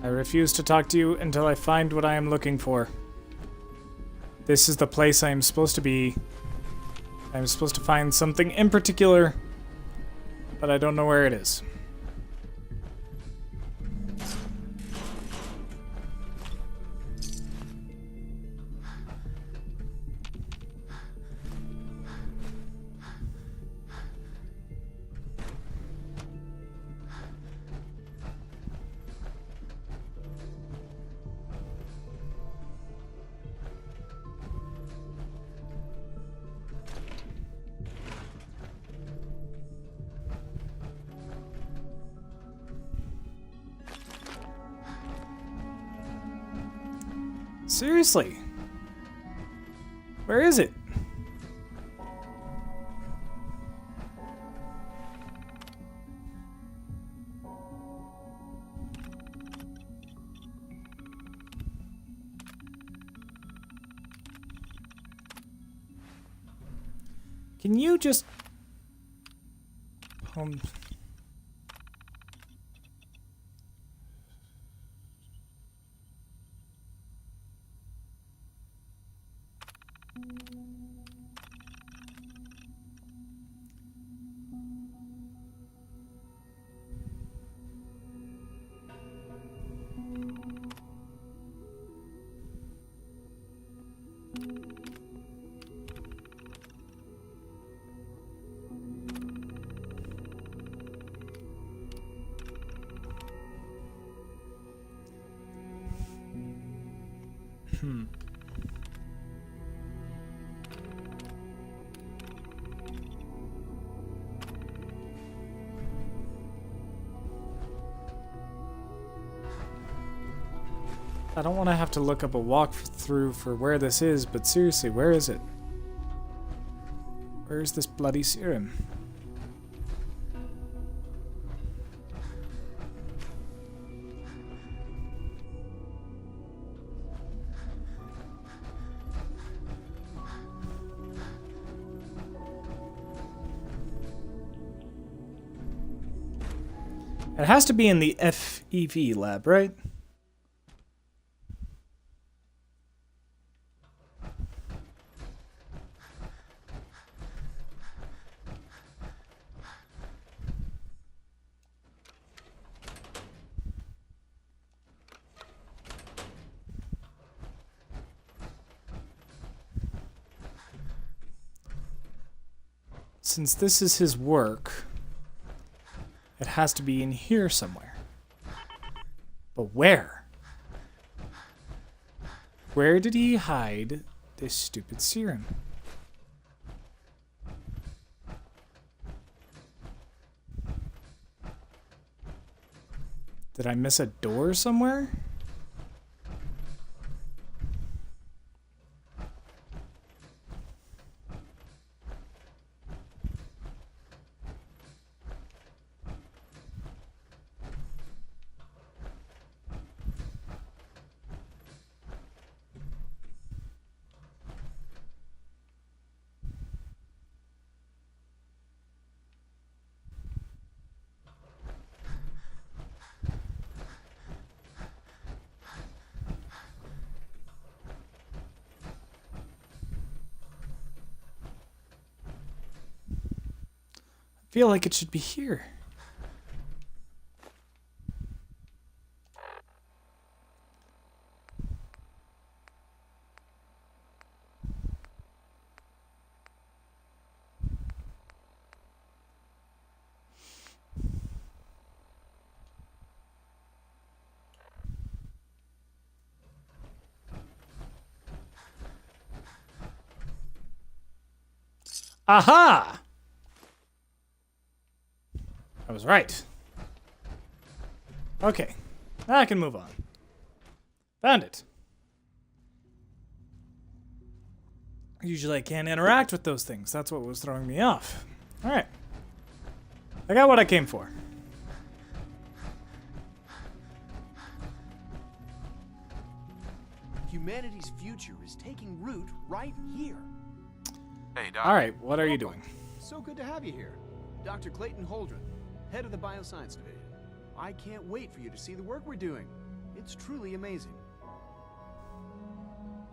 I refuse to talk to you until I find what I am looking for. This is the place I am supposed to be. I am supposed to find something in particular, but I don't know where it is. Seriously? Where is it? Can you just... I don't want to have to look up a walkthrough for where this is, but seriously, where is it? Where is this bloody serum? It has to be in the FEV lab, right? Since this is his work, it has to be in here somewhere. But where? Where did he hide this stupid serum? Did I miss a door somewhere? I feel like it should be here. Aha! I was right. Okay, now I can move on. Found it. Usually I can't interact with those things. That's what was throwing me off. Alright. I got what I came for. Humanity's future is taking root right here. Hey, Doc. Alright, what are you doing? So good to have you here. Dr. Clayton Holdren, head of the Bioscience Division. I can't wait for you to see the work we're doing. It's truly amazing.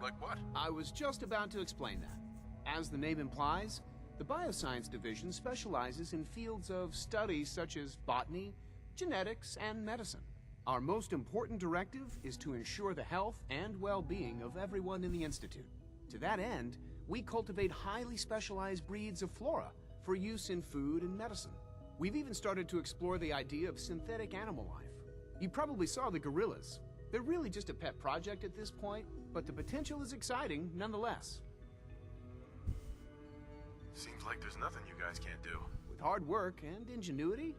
Like what? I was just about to explain that. As the name implies, the Bioscience Division specializes in fields of study such as botany, genetics, and medicine. Our most important directive is to ensure the health and well-being of everyone in the Institute. To that end, we cultivate highly specialized breeds of flora for use in food and medicine. We've even started to explore the idea of synthetic animal life. You probably saw the gorillas. They're really just a pet project at this point, but the potential is exciting nonetheless. Seems like there's nothing you guys can't do. With hard work and ingenuity,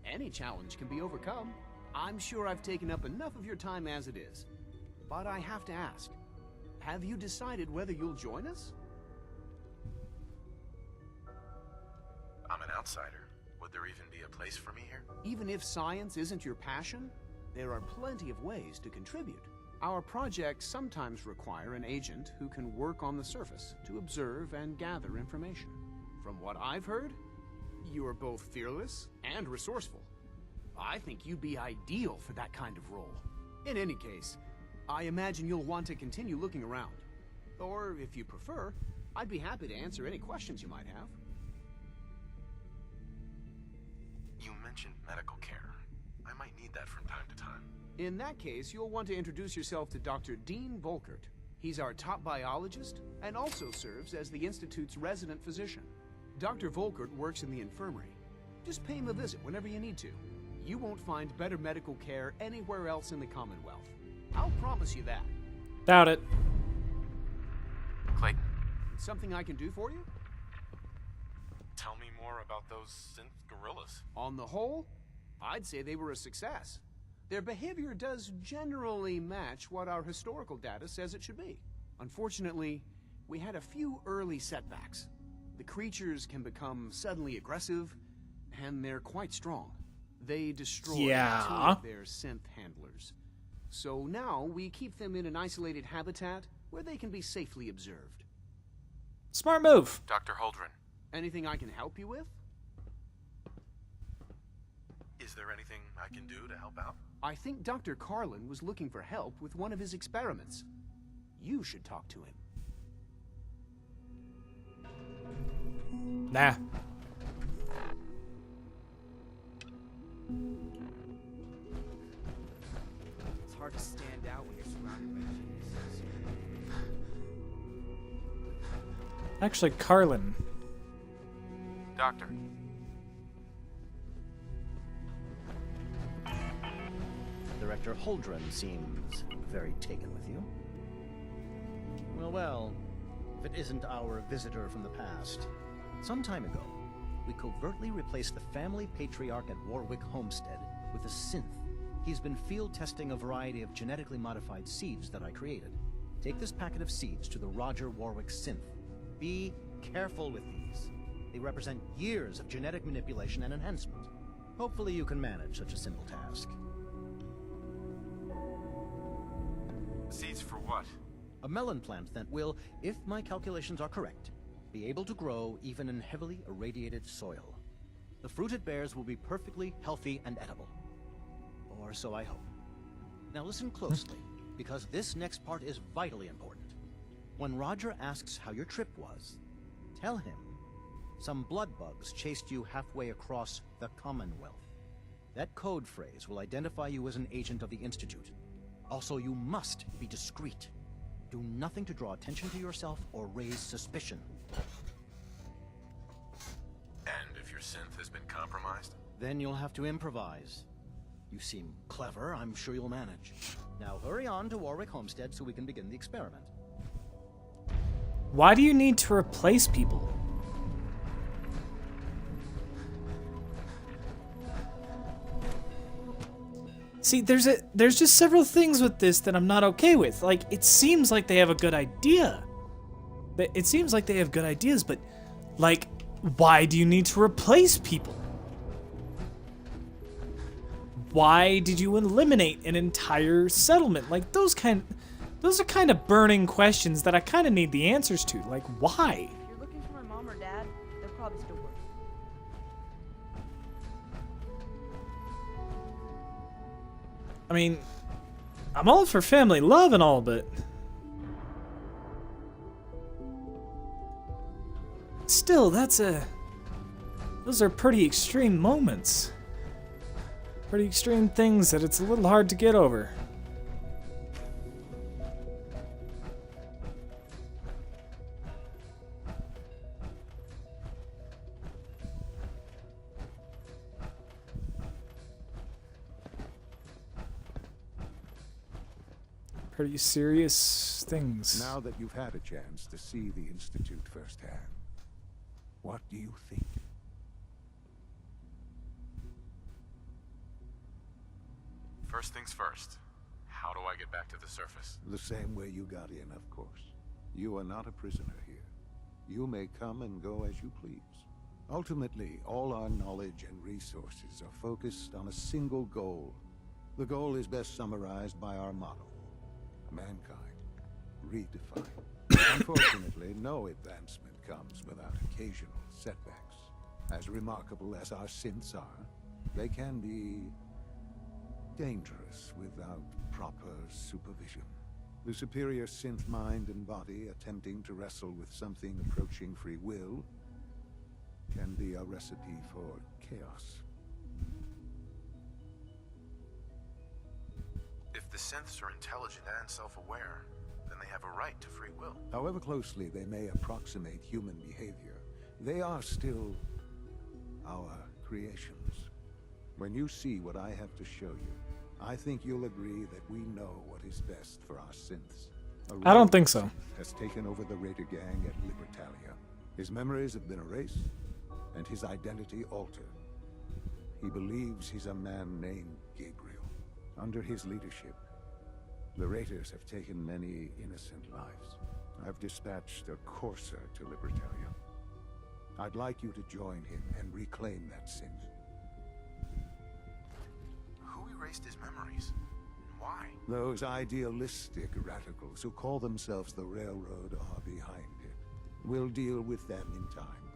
any challenge can be overcome. I'm sure I've taken up enough of your time as it is. But I have to ask, have you decided whether you'll join us? I'm an outsider. Would there even be a place for me here? Even if science isn't your passion, there are plenty of ways to contribute. Our projects sometimes require an agent who can work on the surface to observe and gather information. From what I've heard, you are both fearless and resourceful. I think you'd be ideal for that kind of role. In any case, I imagine you'll want to continue looking around. Or, if you prefer, I'd be happy to answer any questions you might have. You mentioned medical care. I might need that from time to time. In that case, you'll want to introduce yourself to Dr. Dean Volkert. He's our top biologist and also serves as the Institute's resident physician. Dr. Volkert works in the infirmary. Just pay him a visit whenever you need to. You won't find better medical care anywhere else in the Commonwealth. I'll promise you that. Doubt it. Clayton, It's something I can do for you? tell me more about those synth gorillas. On the whole, I'd say they were a success. Their behavior does generally match what our historical data says it should be. Unfortunately, we had a few early setbacks. The creatures can become suddenly aggressive, and they're quite strong. They destroyed two of their synth handlers. So now we keep them in an isolated habitat where they can be safely observed. Smart move. Dr. Holdren, Anything I can help you with? is there anything I can do to help out? I think Dr. Carlin was looking for help with one of his experiments. You should talk to him. Nah. It's hard to stand out when you're surrounded by geniuses. Actually, Carlin. Doctor, Director Holdren seems very taken with you. Well, if it isn't our visitor from the past. Some time ago, we covertly replaced the family patriarch at Warwick Homestead with a synth. He's been field testing a variety of genetically modified seeds that I created. Take this packet of seeds to the Roger Warwick synth. Be careful with these. They represent years of genetic manipulation and enhancement. Hopefully you can manage such a simple task. seeds for what? A melon plant that will, if my calculations are correct, be able to grow even in heavily irradiated soil. The fruit it bears will be perfectly healthy and edible. Or so I hope. Now listen closely, because this next part is vitally important. When Roger asks how your trip was, tell him some blood bugs chased you halfway across the Commonwealth. That code phrase will identify you as an agent of the Institute. Also, you must be discreet. Do nothing to draw attention to yourself or raise suspicion. And if your synth has been compromised? Then you'll have to improvise. You seem clever, I'm sure you'll manage. Now hurry on to Warwick Homestead so we can begin the experiment. Why do you need to replace people? See, there's just several things with this that I'm not okay with. Like, it seems like they have a good idea. It seems like they have good ideas, but, like, why do you need to replace people? Why did you eliminate an entire settlement? Like, those are kind of burning questions that I kind of need the answers to. Like, why? If you're looking for my mom or dad, they're probably still working. I mean, I'm all for family love and all, but still, those are pretty extreme moments. Pretty extreme things that it's a little hard to get over. Pretty serious things. Now that you've had a chance to see the Institute firsthand, what do you think? First things first. How do I get back to the surface? The same way you got in, of course. You are not a prisoner here. You may come and go as you please. Ultimately, all our knowledge and resources are focused on a single goal. The goal is best summarized by our motto: mankind redefined. Unfortunately, no advancement comes without occasional setbacks. As remarkable as our synths are, they can be dangerous without proper supervision. The superior synth mind and body attempting to wrestle with something approaching free will can be a recipe for chaos. If the synths are intelligent and self-aware, then they have a right to free will. However closely they may approximate human behavior, they are still our creations. When you see what I have to show you, I think you'll agree that we know what is best for our synths. I don't think so. Has taken over the Raider gang at Libertalia. His memories have been erased, and his identity altered. He believes he's a man named Gabriel. Under his leadership, the Raiders have taken many innocent lives. I've dispatched a courser to Libertalia. I'd like you to join him and reclaim that synth. Who erased his memories? And why? Those idealistic radicals who call themselves the Railroad are behind it. We'll deal with them in time.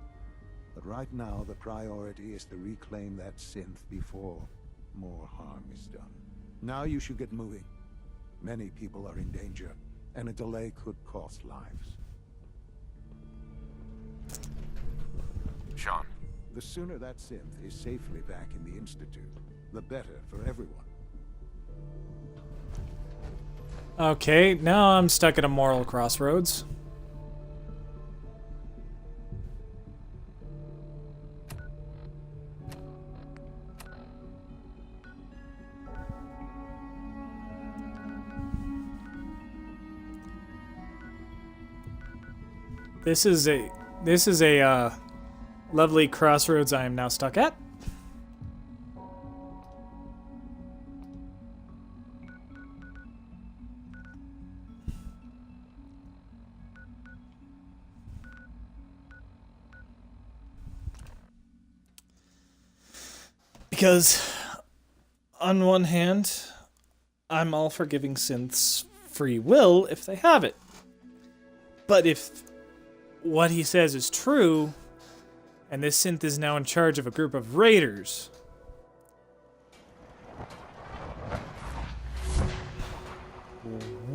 But right now, the priority is to reclaim that synth before more harm is done. Now you should get moving. Many people are in danger, and a delay could cost lives. Sean. The sooner that synth is safely back in the Institute, the better for everyone. Okay, now I'm stuck at a moral crossroads. This is a lovely crossroads I am now stuck at. Because on one hand, I'm all for giving synths free will if they have it. But if what he says is true, and this synth is now in charge of a group of raiders,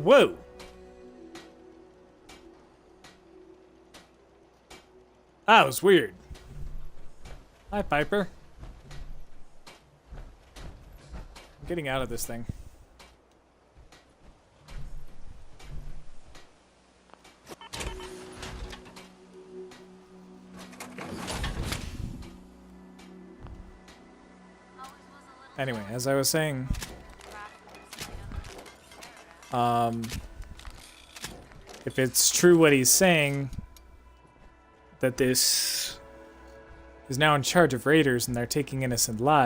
whoa! That was weird. Hi, Piper. I'm getting out of this thing. Anyway, as I was saying, if it's true what he's saying, that this is now in charge of raiders and they're taking innocent lives,